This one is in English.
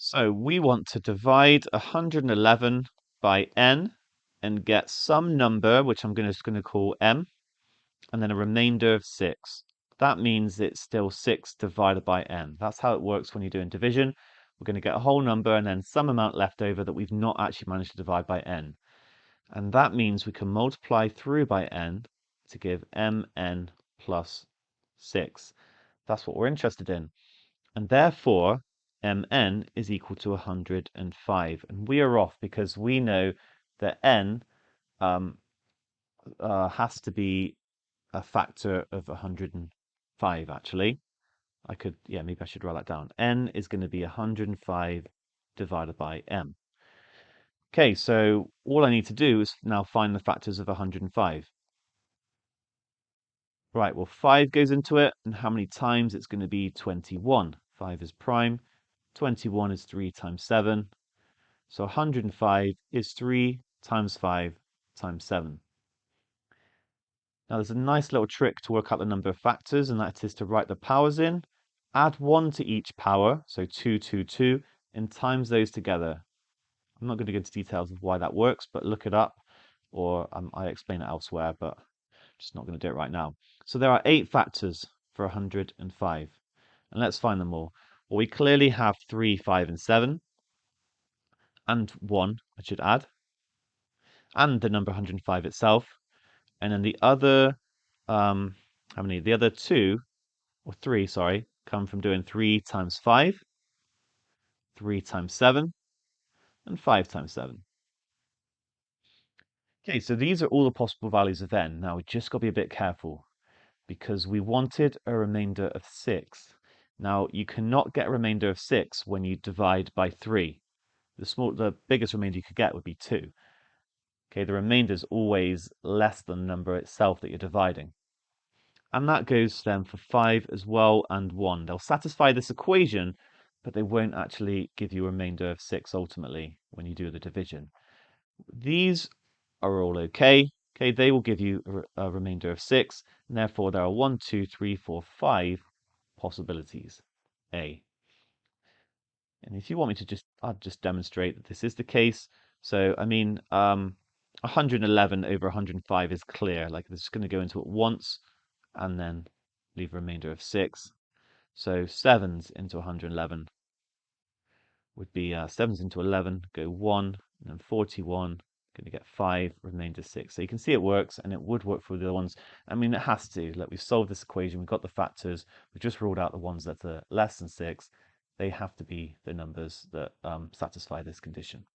So we want to divide 111 by n and get some number, which I'm just going to call m, and then a remainder of 6. That means it's still 6 divided by n. That's how it works when you're doing division. We're going to get a whole number and then some amount left over that we've not actually managed to divide by n. And that means we can multiply through by n to give mn plus 6. That's what we're interested in. And therefore, mn is equal to 105. And we are off because we know that n has to be a factor of 105, actually. Maybe I should write that down. N is going to be 105 divided by m. Okay, so all I need to do is now find the factors of 105. Right, well, 5 goes into it, and how many times? It's going to be 21. 5 is prime. 21 is 3 times 7. So 105 is 3 times 5 times 7. Now there's a nice little trick to work out the number of factors, and that is to write the powers in, add 1 to each power, so 2, 2, 2, and times those together. I'm not going to go into details of why that works, but look it up, or I explain it elsewhere, but just not going to do it right now. So there are 8 factors for 105, and let's find them all. Well, we clearly have 3, 5, and 7, and 1, I should add, and the number 105 itself, and then the other, how many? The other 2, or 3, sorry, come from doing 3 times 5, 3 times 7, and 5 times 7. Okay, so these are all the possible values of n. Now we just got to be a bit careful because we wanted a remainder of 6. Now you cannot get a remainder of 6 when you divide by 3. The biggest remainder you could get would be 2. Okay, the remainder is always less than the number itself that you're dividing. And that goes then for 5 as well and 1. They'll satisfy this equation, but they won't actually give you a remainder of 6 ultimately when you do the division. These are all okay. Okay, they will give you a remainder of 6, and therefore there are 1, 2, 3, 4, 5 possibilities. A. And if you want me to I'll just demonstrate that this is the case. So, 111 over 105 is clear. Like, it's just going to go into it once, and then leave a remainder of 6. So 7s into 111 would be 7s into 11, go 1, and then 41, going to get 5, remainder 6. So you can see it works, and it would work for the other ones. I mean, it has to. Like, we've solved this equation, we've got the factors, we've just ruled out the ones that are less than 6. They have to be the numbers that satisfy this condition.